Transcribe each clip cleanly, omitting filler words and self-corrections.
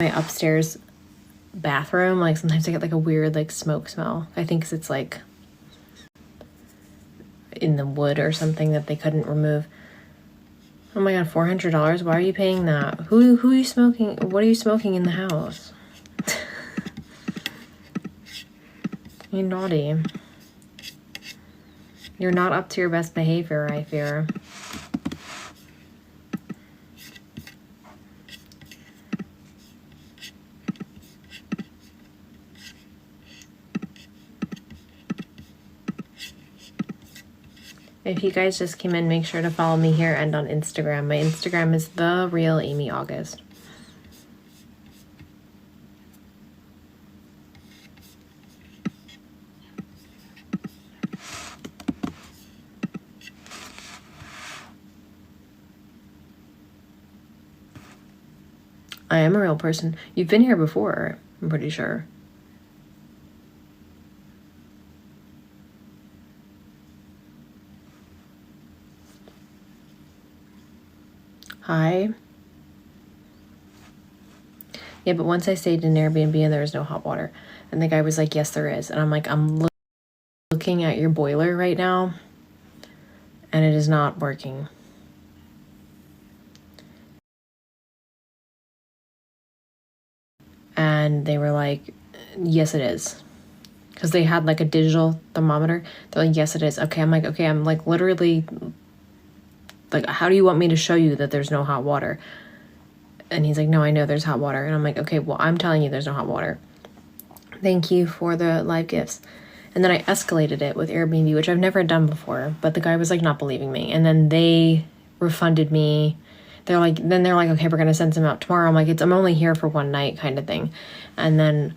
my upstairs bathroom, like sometimes I get like a weird like smoke smell. I think 'cause it's like in the wood or something that they couldn't remove. Oh my god, $400? Why are you paying that? Who are you smoking? What are you smoking in the house? You're naughty. You're not up to your best behavior, I fear. If you guys just came in, make sure to follow me here and on Instagram. My Instagram is The Real Amy August. I am a real person. You've been here before, I'm pretty sure. Hi. Yeah, but once I stayed in Airbnb and there was no hot water. And the guy was like, yes, there is. And I'm like, I'm looking at your boiler right now, and it is not working. And they were like, yes, it is. Because they had like a digital thermometer. They're like, yes, it is. Okay, I'm like, okay, I'm like literally, like, how do you want me to show you that there's no hot water? And he's like, no, I know there's hot water. And I'm like, okay, well, I'm telling you there's no hot water. Thank you for the live gifts. And then I escalated it with Airbnb, which I've never done before. But the guy was like not believing me. And then they refunded me. They're like, okay, we're going to send some out tomorrow. I'm like, I'm only here for one night kind of thing. And then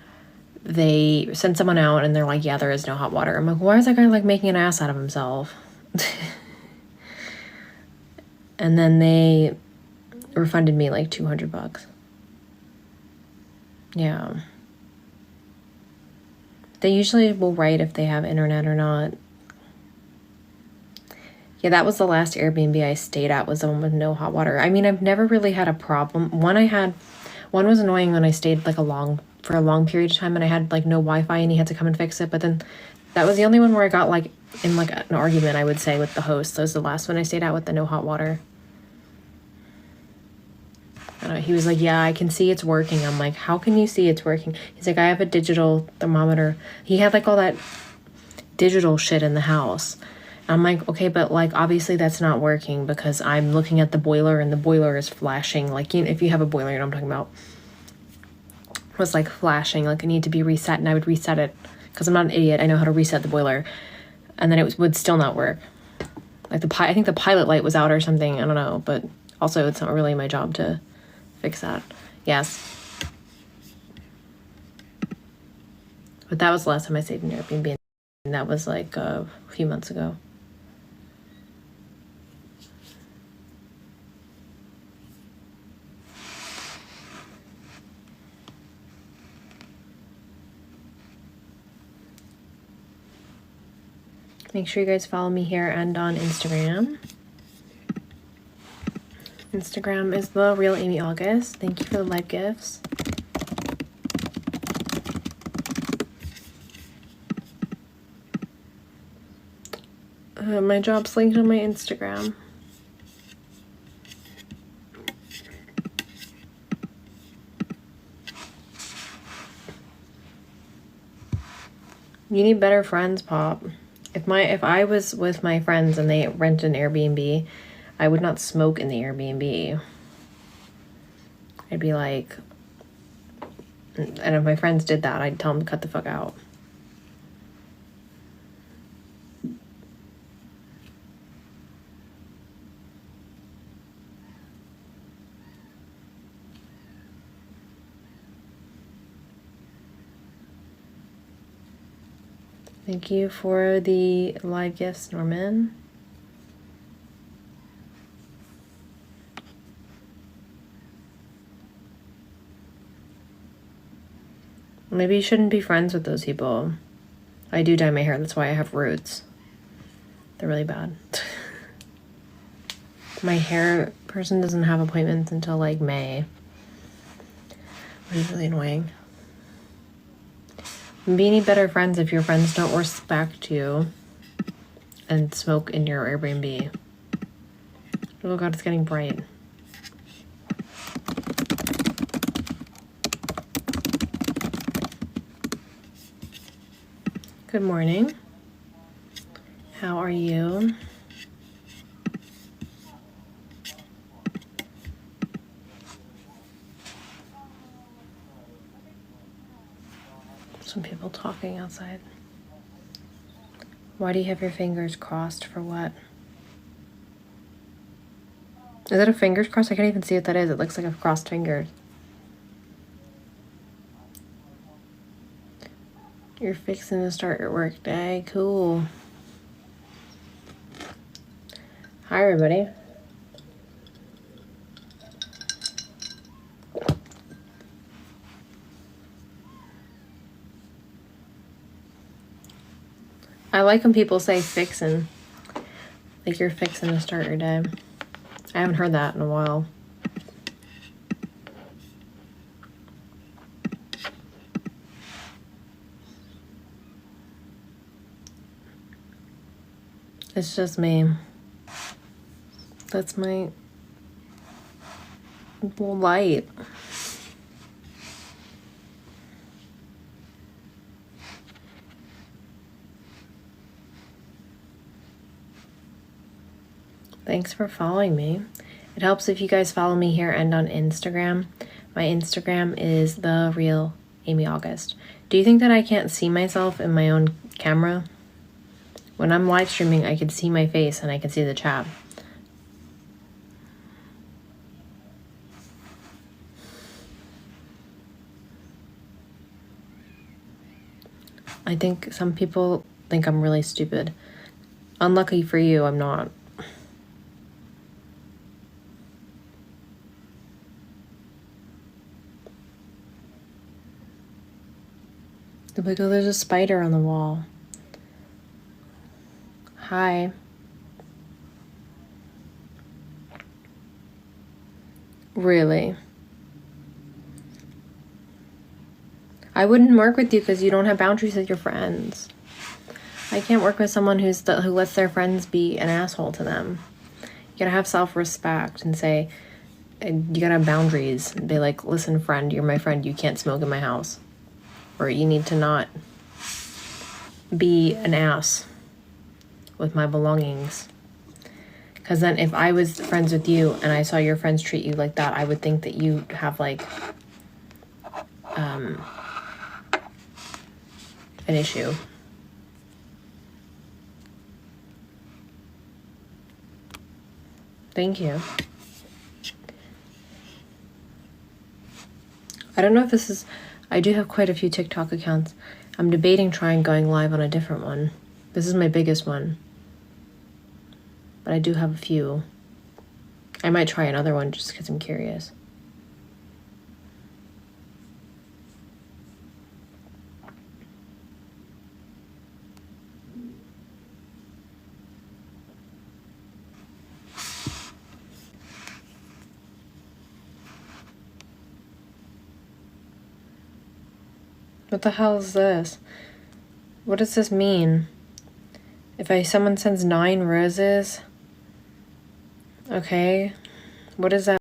they sent someone out and they're like, yeah, there is no hot water. I'm like, why is that guy like making an ass out of himself? And then they refunded me like $200. Yeah. They usually will write if they have internet or not. Yeah, that was the last Airbnb I stayed at, was the one with no hot water. I mean, I've never really had a problem. One was annoying when I stayed like for a long period of time and I had like no Wi-Fi and he had to come and fix it. But then that was the only one where I got like in like an argument, I would say, with the host. That was the last one I stayed at with the no hot water. I don't know, he was like, yeah, I can see it's working. I'm like, how can you see it's working? He's like, I have a digital thermometer. He had like all that digital shit in the house. I'm like, okay, but like obviously that's not working because I'm looking at the boiler and the boiler is flashing. Like, you know, if you have a boiler, you know what I'm talking about. It was like flashing, like it needed to be reset, and I would reset it because I'm not an idiot. I know how to reset the boiler, and then it would still not work. Like I think the pilot light was out or something. I don't know, but also it's not really my job to fix that. Yes. But that was the last time I stayed in Airbnb, and that was like a few months ago. Make sure you guys follow me here and on Instagram. Instagram is The Real Amy August. Thank you for the live gifts. My job's linked on my Instagram. You need better friends, Pop. If I was with my friends and they rent an Airbnb, I would not smoke in the Airbnb. I'd be like, and if my friends did that, I'd tell them to cut the fuck out. Thank you for the live gifts, Norman. Maybe you shouldn't be friends with those people. I do dye my hair, that's why I have roots. They're really bad. My hair person doesn't have appointments until like May. It's really annoying. Be any better friends if your friends don't respect you and smoke in your Airbnb. Oh god, it's getting bright. Good morning. How are you? Some people talking outside. Why do you have your fingers crossed? For what? Is that a fingers crossed? I can't even see what that is. It looks like a crossed fingers. You're fixing to start your work day. Cool. Hi, everybody. I like when people say fixin'. Like you're fixing to start your day. I haven't heard that in a while. It's just me. That's my light. Thanks for following me. It helps if you guys follow me here and on Instagram. My Instagram is The Real Amy August. Do you think that I can't see myself in my own camera? When I'm live streaming, I can see my face and I can see the chat. I think some people think I'm really stupid. Unlucky for you, I'm not. They're like, oh, there's a spider on the wall. Hi. Really? I wouldn't work with you because you don't have boundaries with your friends. I can't work with someone who lets their friends be an asshole to them. You gotta have self-respect and say, you gotta have boundaries. Be like, listen, friend, you're my friend. You can't smoke in my house. Or you need to not be an ass with my belongings. Because then if I was friends with you and I saw your friends treat you like that, I would think that you have like an issue. Thank you. I don't know if this is... I do have quite a few TikTok accounts. I'm debating trying going live on a different one. This is my biggest one. But I do have a few. I might try another one just because I'm curious. What the hell is this? What does this mean? If someone sends 9 roses, okay, what does that